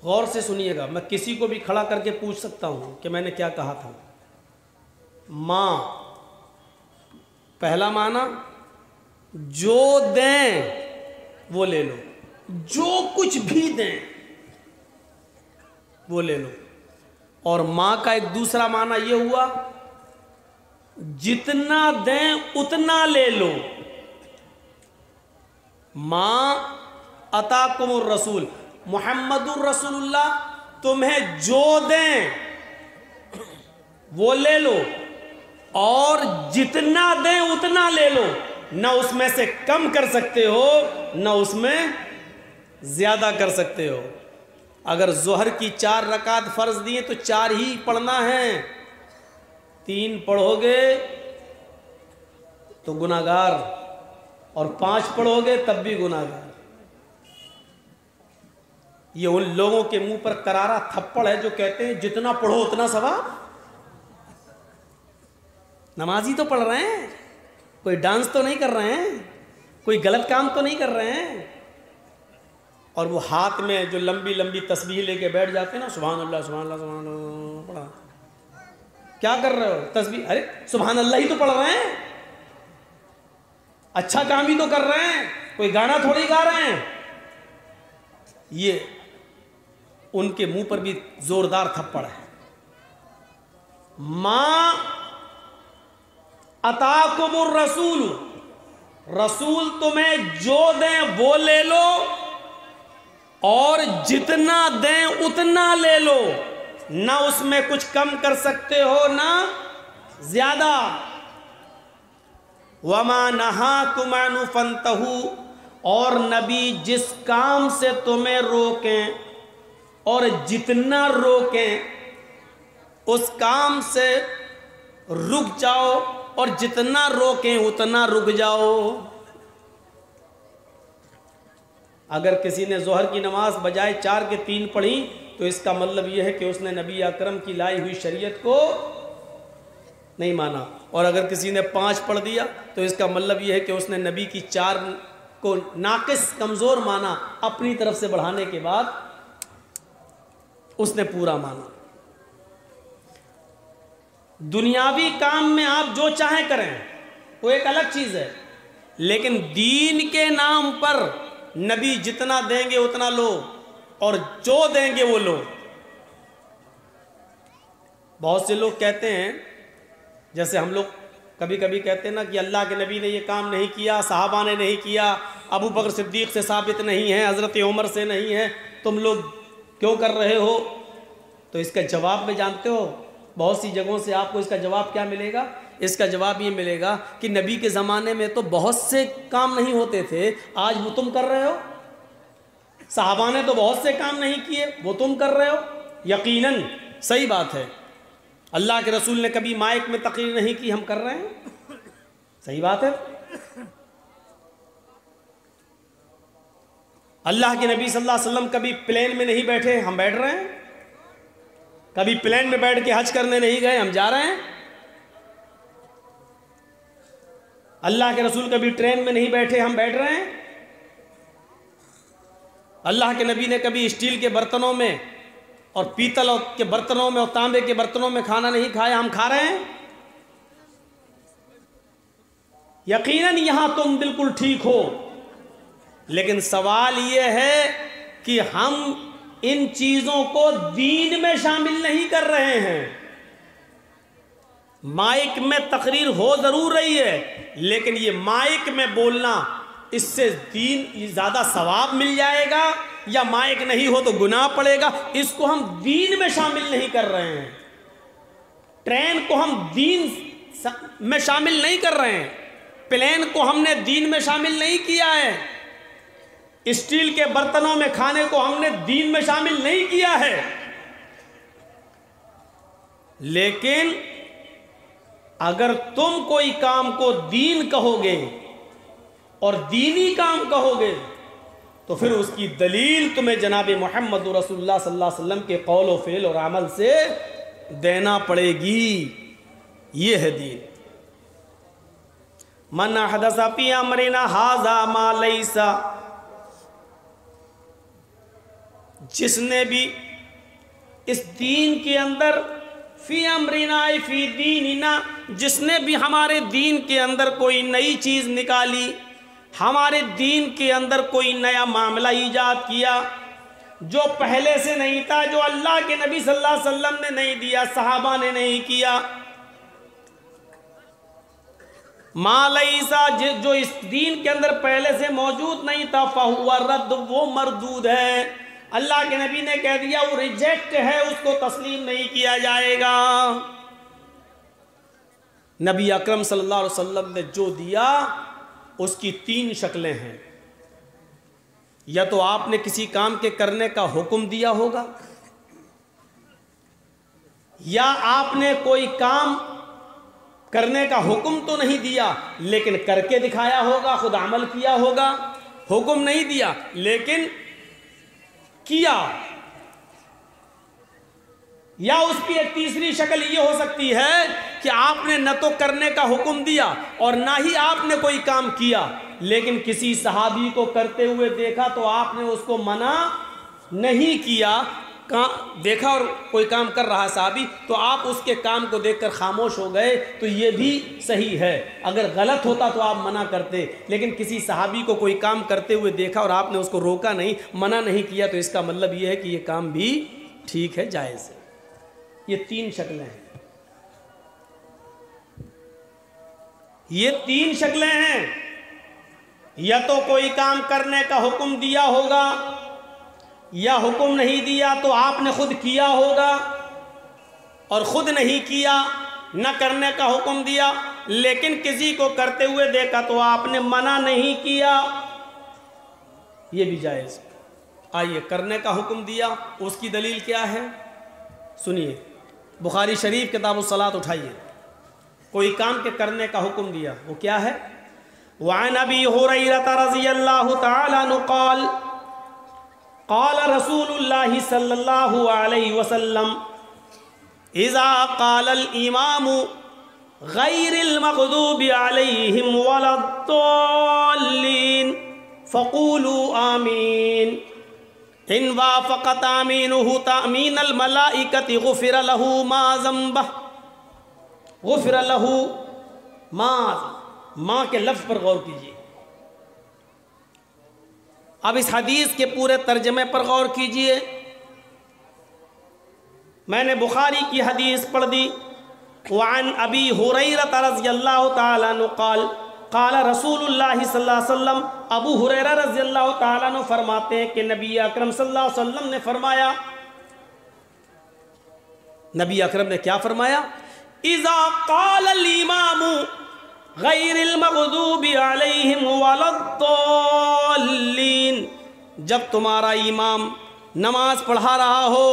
غور سے سنیے گا، میں کسی کو بھی کھڑا کر کے پوچھ سکتا ہوں کہ میں نے کیا کہا تھا۔ ماں، پہلا معنی جو دیں وہ لے لو، جو کچھ بھی دیں وہ لے لو۔ اور ماں کا ایک دوسرا معنی یہ ہوا جتنا دیں اتنا لے لو۔ ماں اتاکم الرسول، محمد الرسول اللہ تمہیں جو دیں وہ لے لو، اور جتنا دیں اتنا لے لو، نہ اس میں سے کم کر سکتے ہو نہ اس میں زیادہ کر سکتے ہو۔ اگر ظہر کی 4 رکعت فرض دیے تو 4 ہی پڑھنا ہے، 3 پڑھو گے تو گناہگار، اور 5 پڑھو گے تب بھی گناہگار۔ یہ ان لوگوں کے منہ پر کرارا تھپڑ ہے جو کہتے ہیں جتنا پڑھو اتنا ثواب۔ نمازی تو پڑھ رہے ہیں، کوئی ڈانس تو نہیں کر رہے ہیں، کوئی غلط کام تو نہیں کر رہے ہیں، اور وہ ہاتھ میں جو لمبی لمبی تسبیح لے کے بیٹھ جاتے ہیں نا، سبحان اللہ سبحان اللہ سبحان اللہ پڑھا، کیا کر رہے ہو؟ تسبیح، ارے سبحان اللہ ہی تو پڑھ رہے ہیں، اچھا کام ہی تو کر رہے ہیں، کوئی گانا تھوڑی گا رہے ہیں۔ یہ ان کے منہ پر بھی زوردار تھپڑ ہے۔ ماں اتاکم الرسول، رسول تمہیں جو دیں وہ لے لو، اور جتنا دیں اتنا لے لو، نہ اس میں کچھ کم کر سکتے ہو نہ زیادہ۔ وما نہاکم عنہ فانتہوا، اور نبی جس کام سے تمہیں روکیں اور جتنا روکیں اس کام سے رک جاؤ، اور جتنا روکیں اتنا رک جاؤ۔ اگر کسی نے ظہر کی نماز بجائے 4 کے 3 پڑھی تو اس کا مطلب یہ ہے کہ اس نے نبی اکرم کی لائی ہوئی شریعت کو نہیں مانا، اور اگر کسی نے 5 پڑھ دیا تو اس کا مطلب یہ ہے کہ اس نے نبی کی 4 کو ناقص کمزور مانا، اپنی طرف سے بڑھانے کے بعد اس نے پورا مانا۔ دنیاوی کام میں آپ جو چاہیں کریں وہ ایک الگ چیز ہے، لیکن دین کے نام پر نبی جتنا دیں گے اتنا لو، اور جو دیں گے وہ لو۔ بہت سے لوگ کہتے ہیں، جیسے ہم لوگ کبھی کبھی کہتے ہیں نا کہ اللہ کے نبی نے یہ کام نہیں کیا، صحابہ نے نہیں کیا، ابو بکر صدیق سے ثابت نہیں ہے، حضرت عمر سے نہیں ہے، تم لوگ کیوں کر رہے ہو؟ تو اس کا جواب میں جانتے ہو، بہت سی جگہوں سے آپ کو اس کا جواب کیا ملے گا؟ اس کا جواب یہ ملے گا کہ نبی کے زمانے میں تو بہت سے کام نہیں ہوتے تھے، آج وہ تم کر رہے ہو۔ صحابہ نے تو بہت سے کام نہیں کیے، وہ تم کر رہے ہو۔ یقیناً صحیح بات ہے، اللہ کے رسول نے کبھی مائک میں تقریر نہیں کی، ہم کر رہے ہیں، صحیح بات ہے۔ اللہ کے نبی صلی اللہ علیہ وسلم کبھی پلین میں نہیں بیٹھے، ہم بیٹھ رہے ہیں۔ کبھی پلین میں بیٹھ کے حج کرنے نہیں گئے، ہم جا رہے ہیں۔ اللہ کے رسول کبھی ٹرین میں نہیں بیٹھے، ہم بیٹھ رہے ہیں۔ اللہ کے نبی نے کبھی اسٹیل کے برتنوں میں اور پیتل کے برتنوں میں اور تانبے کے برتنوں میں کھانا نہیں کھایا، ہم کھا رہے ہیں۔ یقیناً یہاں تم بالکل ٹھیک ہو، لیکن سوال یہ ہے کہ ہم ان چیزوں کو دین میں شامل نہیں کر رہے ہیں۔ مائک میں تقریر ہو ضرور رہی ہے، لیکن یہ مائک میں بولنا، اس سے دین زیادہ ثواب مل جائے گا، یا مائک نہیں ہو تو گناہ پڑے گا، اس کو ہم دین میں شامل نہیں کر رہے ہیں۔ ٹرین کو ہم دین میں شامل نہیں کر رہے ہیں، پلین کو ہم نے دین میں شامل نہیں کیا ہے، اسٹیل کے برتنوں میں کھانے کو ہم نے دین میں شامل نہیں کیا ہے۔ لیکن اگر تم کوئی کام کو دین کہو گے اور دینی کام کہو گے تو پھر اس کی دلیل تمہیں جناب محمد رسول اللہ صلی اللہ علیہ وسلم کے قول و فعل اور عمل سے دینا پڑے گی۔ یہ ہے دین۔ من احدث فی امرنا ھذا ما لیس، جس نے بھی اس دین کے اندر فی امرنا فی دیننا، جس نے بھی ہمارے دین کے اندر کوئی نئی چیز نکالی، ہمارے دین کے اندر کوئی نیا معاملہ ایجاد کیا جو پہلے سے نہیں تھا، جو اللہ کے نبی صلی اللہ علیہ وسلم نے نہیں دیا، صحابہ نے نہیں کیا، ما لیسا، جو اس دین کے اندر پہلے سے موجود نہیں تھا، فہو رد، وہ مردود ہے۔ اللہ کے نبی نے کہہ دیا وہ ریجیکٹ ہے، اس کو تسلیم نہیں کیا جائے گا۔ نبی اکرم صلی اللہ علیہ وسلم نے جو دیا اس کی 3 شکلیں ہیں۔ یا تو آپ نے کسی کام کے کرنے کا حکم دیا ہوگا، یا آپ نے کوئی کام کرنے کا حکم تو نہیں دیا لیکن کر کے دکھایا ہوگا، خود عمل کیا ہوگا، حکم نہیں دیا لیکن کیا۔ یا اس کی ایک تیسری شکل یہ ہو سکتی ہے کہ آپ نے نہ تو کرنے کا حکم دیا اور نہ ہی آپ نے کوئی کام کیا، لیکن کسی صحابی کو کرتے ہوئے دیکھا تو آپ نے اس کو منع نہیں کیا، دیکھا اور کوئی کام کر رہا صحابی تو آپ اس کے کام کو دیکھ کر خاموش ہو گئے، تو یہ بھی صحیح ہے۔ اگر غلط ہوتا تو آپ منع کرتے، لیکن کسی صحابی کو کوئی کام کرتے ہوئے دیکھا اور آپ نے اس کو روکا نہیں، منع نہیں کیا، تو اس کا مطلب یہ ہے کہ یہ کام بھی ٹھیک ہے، جائز ہے۔ یہ 3 شکلیں ہیں، یہ 3 شکلیں ہیں۔ یا تو کوئی کام کرنے کا حکم دیا ہوگا، یا حکم نہیں دیا تو آپ نے خود کیا ہوگا، اور خود نہیں کیا، نہ کرنے کا حکم دیا لیکن کسی کو کرتے ہوئے دیکھا تو آپ نے منع نہیں کیا، یہ بھی جائز۔ آئیے، کرنے کا حکم دیا، اس کی دلیل کیا ہے؟ سنیے، بخاری شریف کتاب الصلاۃ اٹھائیے، کوئی کام کے کرنے کا حکم دیا، وہ کیا ہے؟ وعن ابی ہریرہ رضی اللہ تعالی عنہ قال قال رسول اللہ صلی اللہ علیہ وسلم اذا قال الامام غیر المغضوب علیہم ولا الضالین فقولوا آمین ان وافق تامینہ تامین الملائکۃ غفر لہ ما ذنبہ، غفر لہ ماں کے لفظ پر غور کیجیے۔ اب اس حدیث کے پورے ترجمے پر غور کیجیے۔ میں نے بخاری کی حدیث پڑھ دی، وعن ابی ہریرہ رضی اللہ تعالیٰ عنہ قال قال رسول اللہ صلی اللہ علیہ وسلم، ابو ہریرہ رضی اللہ تعالیٰ عنہ فرماتے ہیں کہ نبی اکرم صلی اللہ علیہ وسلم نے فرمایا، نبی اکرم نے کیا فرمایا؟ اذا قال الامام غیر المغضوب علیہم ولا الضالین، جب تمہارا امام نماز پڑھا رہا ہو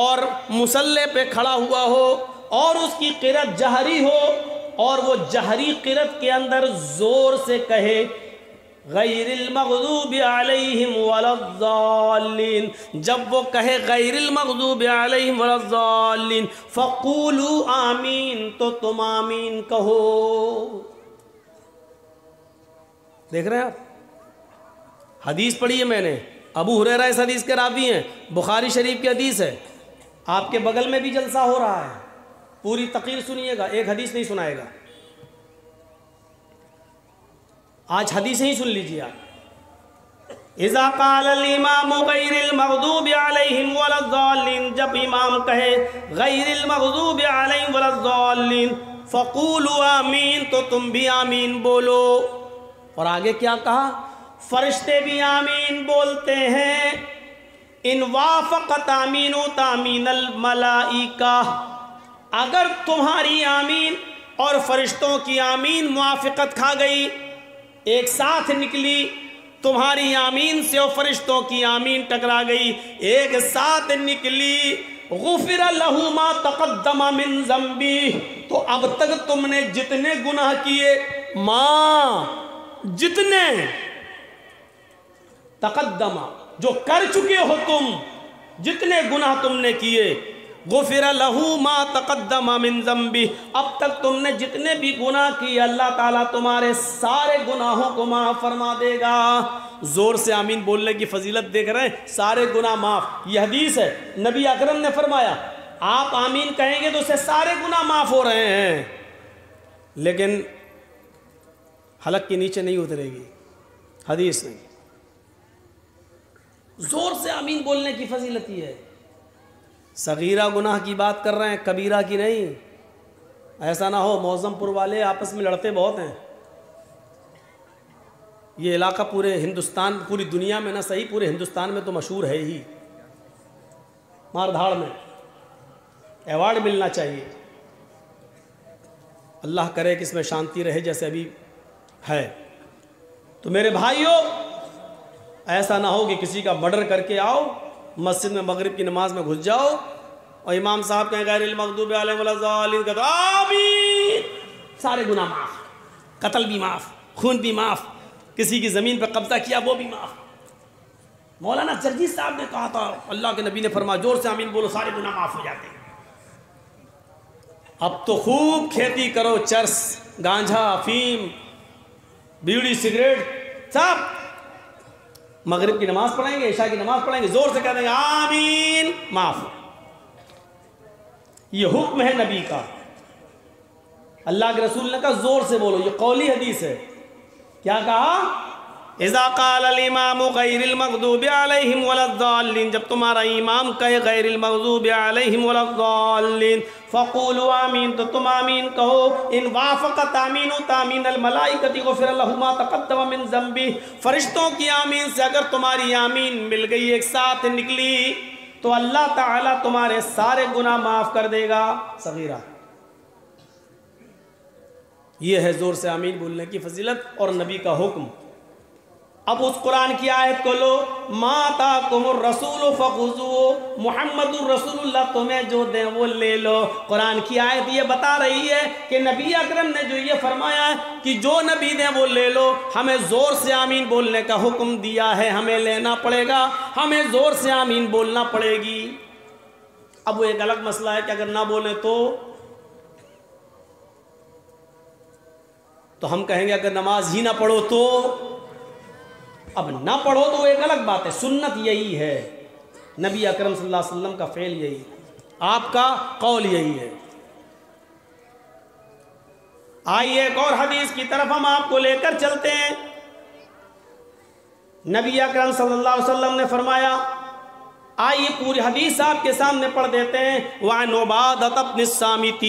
اور مصلی پہ کھڑا ہوا ہو اور اس کی قرأت جہری ہو اور وہ جہری قرأت کے اندر زور سے کہے غیر المغضوب علیہم ولا الضالین، جب وہ کہے غیر المغضوب علیہم ولا الضالین فقولوا آمین، تو تم آمین کہو۔ دیکھ رہے ہیں آپ، حدیث پڑھی ہے میں نے، ابو ہریرہ اس حدیث کے راوی ہیں، بخاری شریف کی حدیث ہے، آپ کے بغل میں بھی جلسہ ہو رہا ہے، پوری تقریر سنیے گا، ایک حدیث نہیں سنائے گا، آج حدیث ہی سن لیجیے آپ۔ اذا قال الامام غیر المغضوب علیہم ولا الضالین، جب امام کہے غیر المغضوب علیہم ولا الضالین فقولوا آمین، تو تم بھی آمین بولو۔ اور آگے کیا کہا؟ فرشتے بھی آمین بولتے ہیں، ان وافق تامین تامین الملائکہ، اگر تمہاری آمین اور فرشتوں کی آمین موافقت کھا گئی، ایک ساتھ نکلی، تمہاری آمین سے اور فرشتوں کی آمین ٹکرا گئی، ایک ساتھ نکلی، غفر لہ ما تقدم من ذنبہ، تو اب تک تم نے جتنے گناہ کیے، جتنے تقدم جو کر چکے ہو تم، جتنے گناہ تم نے کیے، غفر لہو ما تقدم من ذنبہ، اب تک تم نے جتنے بھی گناہ کیے اللہ تعالیٰ تمہارے سارے گناہوں کو معاف فرما دے گا۔ زور سے آمین بولنے کی فضیلت دیکھ رہے ہیں، سارے گناہ معاف۔ یہ حدیث ہے، نبی اکرم نے فرمایا آپ آمین کہیں گے تو اسے سارے گناہ معاف ہو رہے ہیں، لیکن حلق کے نیچے نہیں اترے گی، حدیث نہیں۔ زور سے آمین بولنے کی فضیلت یہ ہے۔ صغیرہ گناہ کی بات کر رہے ہیں، کبیرہ کی نہیں۔ ایسا نہ ہو معظم پور والے آپس میں لڑتے بہت ہیں، یہ علاقہ پورے ہندوستان، پوری دنیا میں نہ صحیح پورے ہندوستان میں تو مشہور ہے ہی، مار دھاڑ میں ایوارڈ ملنا چاہیے۔ اللہ کرے کہ اس میں شانتی رہے جیسے ابھی ہے۔ تو میرے بھائیوں، ایسا نہ ہو کہ کسی کا مرڈر کر کے آؤ مسجد میں مغرب کی نماز میں گھس جاؤ اور امام صاحب کہیں غیر المغضوب علیہم ولا الضالین، کہتے آمین، سارے گناہ معاف، قتل بھی معاف، خون بھی معاف، کسی کی زمین پہ قبضہ کیا وہ بھی معاف۔ مولانا جرجیت صاحب نے کہا تھا اللہ کے نبی نے فرمایا زور سے آمین بولو سارے گناہ معاف ہو جاتے ہیں۔ اب تو خوب کھیتی کرو، چرس، گانجھا، افیم، بیڑی، سگریٹ، سب مغرب کی نماز پڑھیں گے، عشاء کی نماز پڑھیں گے، زور سے کہہ دیں گے آمین، معاف۔ یہ حکم ہے نبی کا، اللہ کے رسول نے کہا زور سے بولو، یہ قولی حدیث ہے۔ کیا کہا؟ اذا قال الامام غیر المغضوب علیہم ولا الضالین، جب تمہارا امام کہے غیر المغضوب علیہم ولا الضالین فقولوا آمین، تو تم آمین کہو۔ ان وافقت آمین تامین الملائکۃ غفر لہ ما تقدم من ذنبہ، فرشتوں کی آمین سے اگر تمہاری آمین مل گئی، ایک ساتھ نکلی، تو اللہ تعالیٰ تمہارے سارے گناہ معاف کر دے گا۔ صغیرہ یہ ہے زور سے آمین بولنے کی فضیلت اور نبی کا حکم۔ اب اس قرآن کی آیت کو لو، ما آتاکم الرسول فخذوہ، محمد الرسول اللہ تمہیں جو دیں وہ لے لو۔ قرآن کی آیت یہ بتا رہی ہے کہ نبی اکرم نے جو یہ فرمایا ہے کہ جو نبی دیں وہ لے لو، ہمیں زور سے آمین بولنے کا حکم دیا ہے، ہمیں لینا پڑے گا، ہمیں زور سے آمین بولنا پڑے گی۔ اب وہ ایک الگ مسئلہ ہے کہ اگر نہ بولیں تو ہم کہیں گے اگر نماز ہی نہ پڑھو تو، اب نہ پڑھو تو وہ ایک الگ بات ہے، سنت یہی ہے، نبی اکرم صلی اللہ علیہ وسلم کا فعل یہی ہے، آپ کا قول یہی ہے۔ آئیے ایک اور حدیث کی طرف ہم آپ کو لے کر چلتے ہیں۔ نبی اکرم صلی اللہ علیہ وسلم نے فرمایا، آئیے پوری حدیث آپ کے سامنے پڑھ دیتے ہیں۔ وعن عبادۃ بن الصامت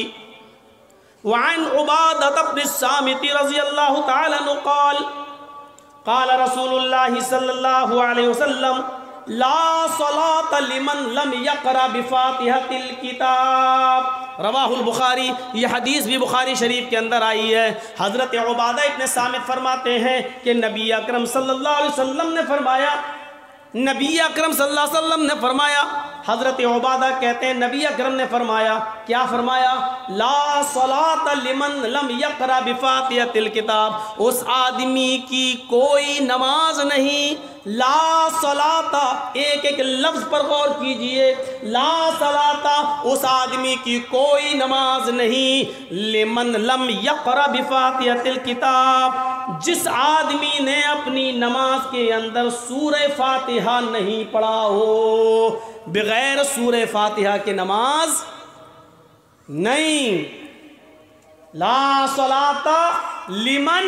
بن الصامت رضی اللہ تعالی عنہ قال قال رسول اللہ صلی اللہ علیہ وسلم لا صلاة لمن لم يقرأ بفاتحة الكتاب، رواہ البخاری۔ یہ حدیث بھی بخاری شریف کے اندر آئی ہے۔ حضرت عبادہ ابن صامت فرماتے ہیں کہ نبی اکرم صلی اللہ علیہ وسلم نے فرمایا، نبی اکرم صلی اللہ علیہ وسلم نے فرمایا، حضرت عبادہ کہتے ہیں نبی اکرم نے فرمایا، کیا فرمایا؟ لا صلاة لمن لم يقرأ بفاتحة الکتاب، اس آدمی کی کوئی نماز نہیں، لا صلاة، ایک ایک لفظ پر غور کیجئے، لا صلاة، اس آدمی کی کوئی نماز نہیں، لمن لم يقرأ بفاتحة الکتاب، جس آدمی نے اپنی نماز کے اندر سورہ فاتحہ نہیں پڑھا ہو، بغیر سورہ فاتحہ کے نماز نہیں۔ لا صلاة لمن